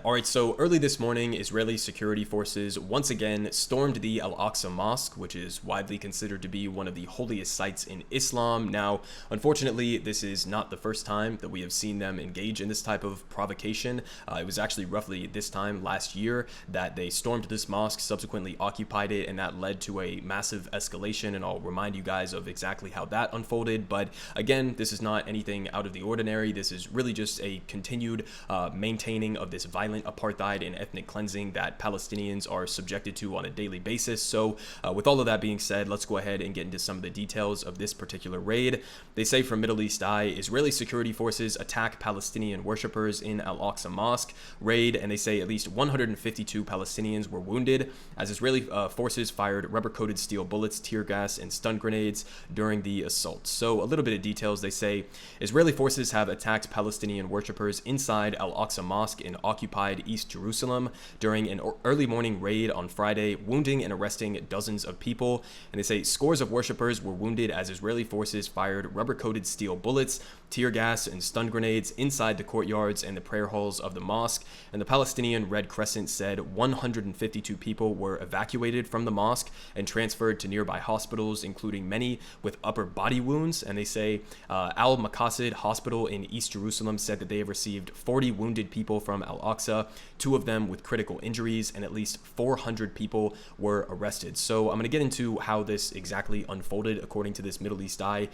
All right, so early this morning, Israeli security forces once again stormed the al-Aqsa Mosque, which is widely considered to be one of the holiest sites in Islam. Now, unfortunately, this is not the first time that we have seen them engage in this type of provocation. It was actually roughly this time last year that they stormed this mosque, subsequently occupied it, and that led to a massive escalation, and I'll remind you guys of exactly how that unfolded. But again, this is not anything out of the ordinary. This is really just a continued maintaining of this violent apartheid and ethnic cleansing that Palestinians are subjected to on a daily basis. So with all of that being said, let's go ahead and get into some of the details of this particular raid. They say from Middle East Eye, Israeli security forces attack Palestinian worshippers in al-Aqsa Mosque raid, and they say at least 152 Palestinians were wounded as Israeli forces fired rubber-coated steel bullets, tear gas, and stun grenades during the assault. So a little bit of details. They say Israeli forces have attacked Palestinian worshippers inside al-Aqsa Mosque in occupied East Jerusalem during an early morning raid on Friday, wounding and arresting dozens of people. And they say scores of worshippers were wounded as Israeli forces fired rubber-coated steel bullets, tear gas, and stun grenades inside the courtyards and the prayer halls of the mosque. And the Palestinian Red Crescent said 152 people were evacuated from the mosque and transferred to nearby hospitals, including many with upper body wounds. And they say al-Maqasid Hospital in East Jerusalem said that they have received 40 wounded people from al-Aqsa, two of them with critical injuries, and at least 400 people were arrested. So I'm going to get into how this exactly unfolded according to this Middle East Eye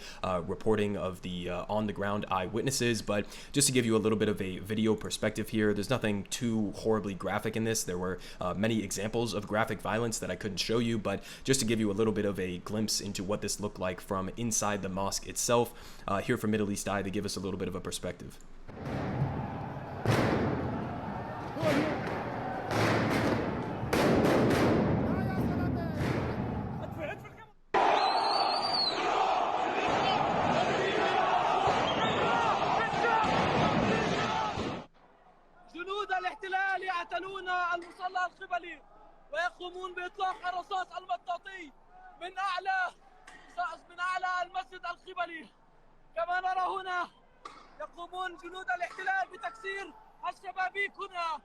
reporting of the on-the-ground eyewitnesses. But just to give you a little bit of a video perspective here, there's nothing too horribly graphic in this. There were many examples of graphic violence that I couldn't show you, but just to give you a little bit of a glimpse into what this looked like from inside the mosque itself, here from Middle East Eye, they give us a little bit of a perspective. جنود الاحتلال يعتلون المصلى القبلي ويقومون بإطلاق الرصاص المطاطي من أعلى المسجد القبلي. كما نرى هنا يقومون جنود الاحتلال بتكسير الشبابيك هنا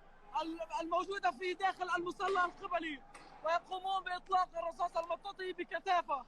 الموجودة في داخل المصلى القبلي ويقومون بإطلاق الرصاص المطاطي بكثافة.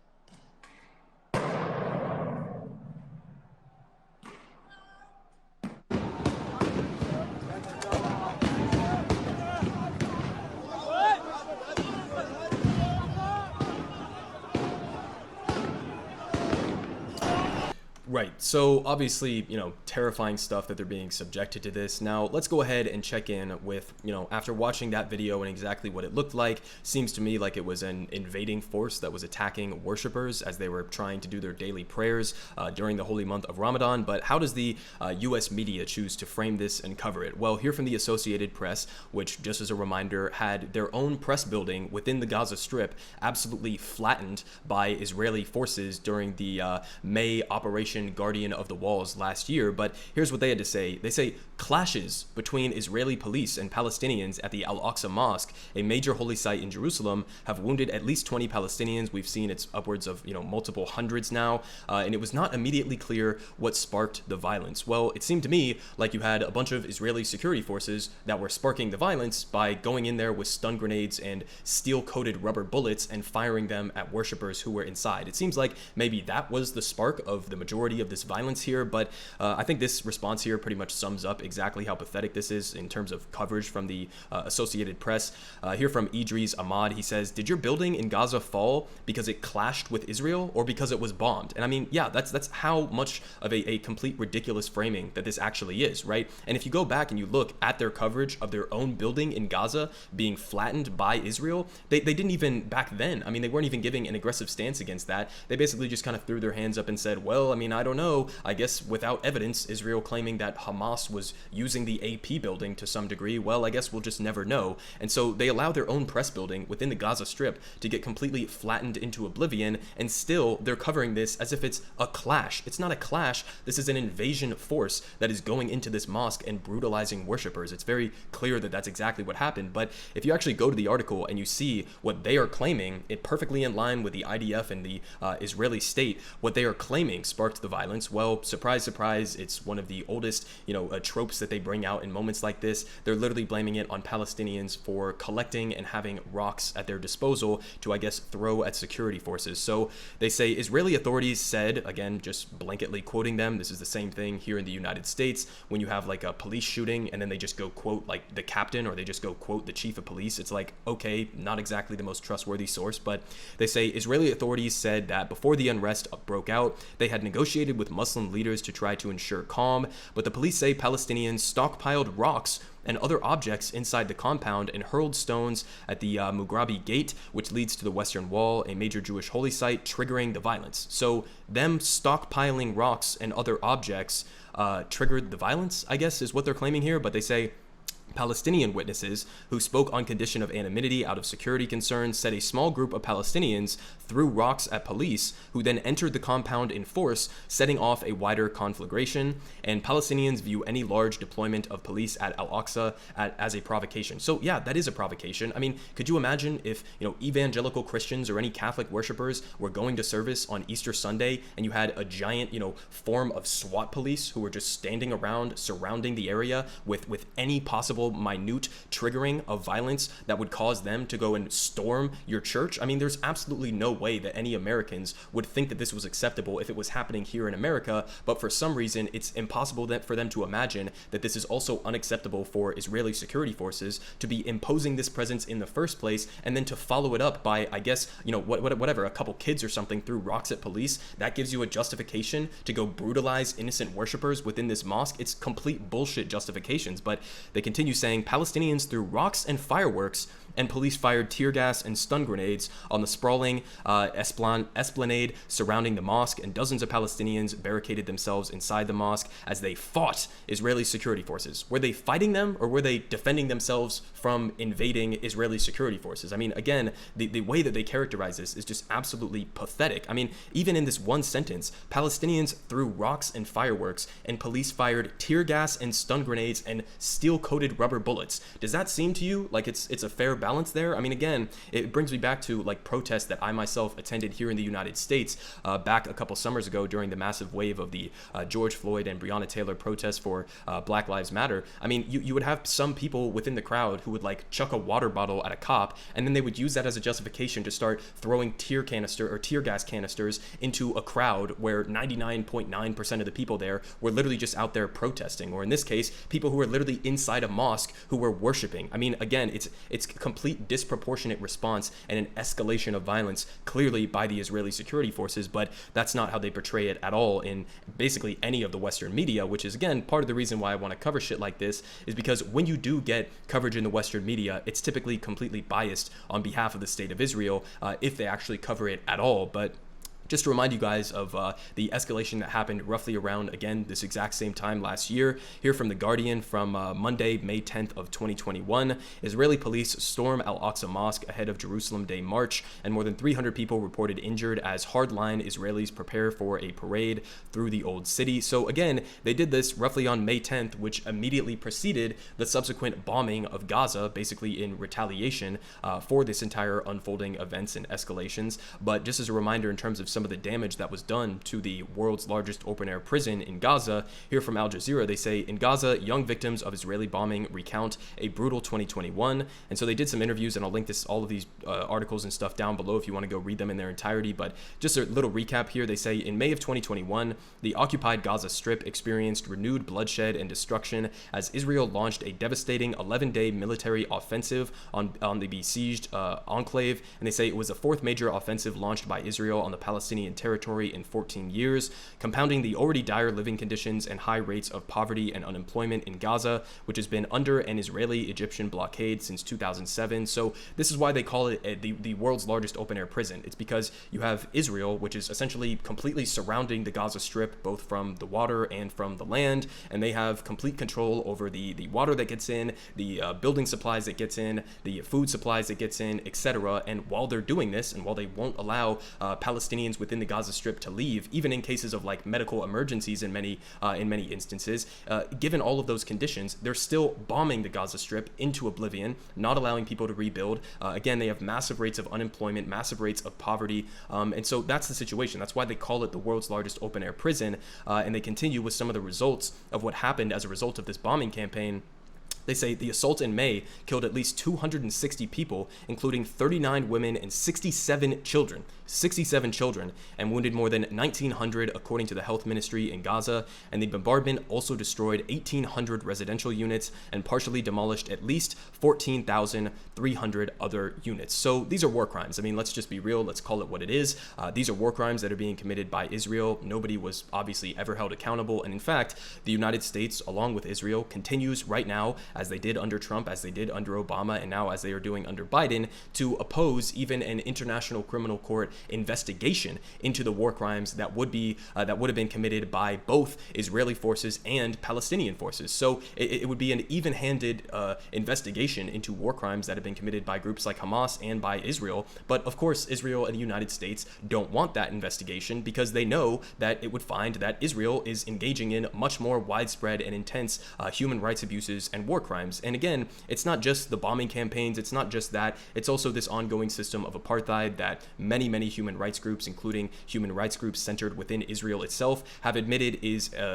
Right, so obviously, terrifying stuff that they're being subjected to this. Now, let's go ahead and check in with, after watching that video and exactly what it looked like, seems to me like it was an invading force that was attacking worshipers as they were trying to do their daily prayers during the holy month of Ramadan. But how does the U.S. media choose to frame this and cover it? Well, here from the Associated Press, which, just as a reminder, had their own press building within the Gaza Strip absolutely flattened by Israeli forces during the May Operation Guardian of the Walls last year. But here's what they had to say. They say clashes between Israeli police and Palestinians at the al-Aqsa Mosque, a major holy site in Jerusalem, have wounded at least 20 Palestinians. We've seen it's upwards of multiple hundreds now, and it was not immediately clear what sparked the violence. Well, it seemed to me like you had a bunch of Israeli security forces that were sparking the violence by going in there with stun grenades and steel-coated rubber bullets and firing them at worshipers who were inside. It seems like maybe that was the spark of the majority of this violence here, but I think this response here pretty much sums up exactly how pathetic this is in terms of coverage from the Associated Press. Here from Idris Ahmad, he says, "Did your building in Gaza fall because it clashed with Israel or because it was bombed?" And I mean, yeah, that's how much of a complete ridiculous framing that this actually is, right? And if you go back and you look at their coverage of their own building in Gaza being flattened by Israel, they didn't even back then. I mean, they weren't even giving an aggressive stance against that. They basically just kind of threw their hands up and said, well, I mean, I don't know. I guess without evidence, Israel claiming that Hamas was using the AP building to some degree, well, I guess we'll just never know. And so they allow their own press building within the Gaza Strip to get completely flattened into oblivion, and still they're covering this as if it's a clash. It's not a clash. This is an invasion force that is going into this mosque and brutalizing worshipers. It's very clear that that's exactly what happened. But if you actually go to the article and you see what they are claiming, it perfectly in line with the IDF and the Israeli state, what they are claiming sparked the the violence? Well, surprise, surprise, it's one of the oldest, tropes that they bring out in moments like this. They're literally blaming it on Palestinians for collecting and having rocks at their disposal to, I guess, throw at security forces. So they say Israeli authorities said, again, just blanketly quoting them, this is the same thing here in the United States when you have like a police shooting and then they just go quote like the captain, or they just go quote the chief of police. It's like, okay, not exactly the most trustworthy source, but they say Israeli authorities said that before the unrest broke out, they had negotiated with Muslim leaders to try to ensure calm, but the police say Palestinians stockpiled rocks and other objects inside the compound and hurled stones at the Mughrabi Gate, which leads to the Western Wall, a major Jewish holy site, triggering the violence. So them stockpiling rocks and other objects triggered the violence, I guess, is what they're claiming here. But they say Palestinian witnesses who spoke on condition of anonymity out of security concerns said a small group of Palestinians threw rocks at police, who then entered the compound in force, setting off a wider conflagration. And Palestinians view any large deployment of police at al-Aqsa as a provocation. So yeah, that is a provocation. I mean, could you imagine if evangelical Christians or any Catholic worshipers were going to service on Easter Sunday and you had a giant form of SWAT police who were just standing around surrounding the area with any possible minute triggering of violence that would cause them to go and storm your church? I mean, there's absolutely no way that any Americans would think that this was acceptable if it was happening here in America, but for some reason it's impossible for them to imagine that this is also unacceptable for Israeli security forces to be imposing this presence in the first place, and then to follow it up by, I guess, whatever, a couple kids or something threw rocks at police. That gives you a justification to go brutalize innocent worshipers within this mosque. It's complete bullshit justifications. But they continue saying Palestinians threw rocks and fireworks, and police fired tear gas and stun grenades on the sprawling esplanade surrounding the mosque, and dozens of Palestinians barricaded themselves inside the mosque as they fought Israeli security forces. Were they fighting them, or were they defending themselves from invading Israeli security forces? I mean, again, the way that they characterize this is just absolutely pathetic. I mean, even in this one sentence, Palestinians threw rocks and fireworks, and police fired tear gas and stun grenades and steel-coated rubber bullets. Does that seem to you like it's a fair balance there? I mean, again, it brings me back to like protests that I myself attended here in the United States back a couple summers ago during the massive wave of the George Floyd and Breonna Taylor protests for Black Lives Matter. I mean, you would have some people within the crowd who would like chuck a water bottle at a cop, and then they would use that as a justification to start throwing tear gas canisters into a crowd where 99.9% of the people there were literally just out there protesting, or in this case, people who were literally inside a mosque who were worshiping. I mean, again, it's complete disproportionate response and an escalation of violence clearly by the Israeli security forces, but that's not how they portray it at all in basically any of the Western media, which is, again, part of the reason why I want to cover shit like this, is because when you do get coverage in the Western media, it's typically completely biased on behalf of the state of Israel, if they actually cover it at all. But just to remind you guys of the escalation that happened roughly around, again, this exact same time last year. Here from The Guardian from Monday, May 10th of 2021, Israeli police storm al-Aqsa Mosque ahead of Jerusalem Day March, and more than 300 people reported injured as hardline Israelis prepare for a parade through the Old City. So again, they did this roughly on May 10th, which immediately preceded the subsequent bombing of Gaza, basically in retaliation for this entire unfolding events and escalations. But just as a reminder, in terms of some of the damage that was done to the world's largest open-air prison in Gaza, here from Al Jazeera, they say, in Gaza, young victims of Israeli bombing recount a brutal 2021. And so they did some interviews, and I'll link all of these articles and stuff down below if you want to go read them in their entirety. But just a little recap here. They say, in May of 2021, the occupied Gaza Strip experienced renewed bloodshed and destruction as Israel launched a devastating 11-day military offensive on the besieged enclave. And they say it was the fourth major offensive launched by Israel on the Palestinian territory in 14 years, compounding the already dire living conditions and high rates of poverty and unemployment in Gaza, which has been under an Israeli-Egyptian blockade since 2007. So this is why they call it the world's largest open-air prison. It's because you have Israel, which is essentially completely surrounding the Gaza Strip, both from the water and from the land, and they have complete control over the water that gets in, the building supplies that gets in, the food supplies that gets in, etc. And while they're doing this, and while they won't allow Palestinians Palestinians within the Gaza Strip to leave, even in cases of like medical emergencies in many instances. Given all of those conditions, they're still bombing the Gaza Strip into oblivion, not allowing people to rebuild. Again, they have massive rates of unemployment, massive rates of poverty, and so that's the situation. That's why they call it the world's largest open-air prison, and they continue with some of the results of what happened as a result of this bombing campaign. They say the assault in May killed at least 260 people, including 39 women and 67 children. 67 children, and wounded more than 1,900 according to the health ministry in Gaza. And the bombardment also destroyed 1,800 residential units and partially demolished at least 14,300 other units. So these are war crimes. I mean, let's just be real. Let's call it what it is. These are war crimes that are being committed by Israel. Nobody was obviously ever held accountable. And in fact, the United States, along with Israel, continues right now, as they did under Trump, as they did under Obama, and now as they are doing under Biden, to oppose even an international criminal court investigation into the war crimes that would have been committed by both Israeli forces and Palestinian forces. So it would be an even-handed investigation into war crimes that have been committed by groups like Hamas and by Israel. But of course, Israel and the United States don't want that investigation because they know that it would find that Israel is engaging in much more widespread and intense human rights abuses and war crimes. And again, it's not just the bombing campaigns, it's not just that, it's also this ongoing system of apartheid that many human rights groups, including human rights groups centered within Israel itself, have admitted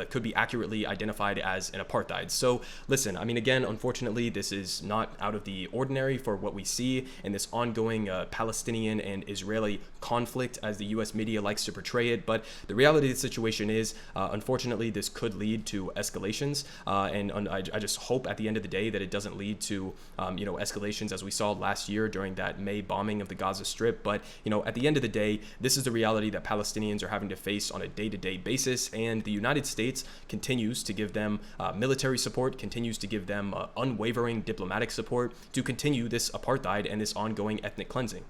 could be accurately identified as an apartheid. So listen, I mean, again, unfortunately, this is not out of the ordinary for what we see in this ongoing Palestinian and Israeli conflict, as the US media likes to portray it. But the reality of the situation is, unfortunately, this could lead to escalations, and I just hope at the end of the day that it doesn't lead to escalations as we saw last year during that May bombing of the Gaza Strip. But at the end of the day, this is the reality that Palestinians are having to face on a day-to-day basis, and the United States continues to give them military support, continues to give them unwavering diplomatic support to continue this apartheid and this ongoing ethnic cleansing.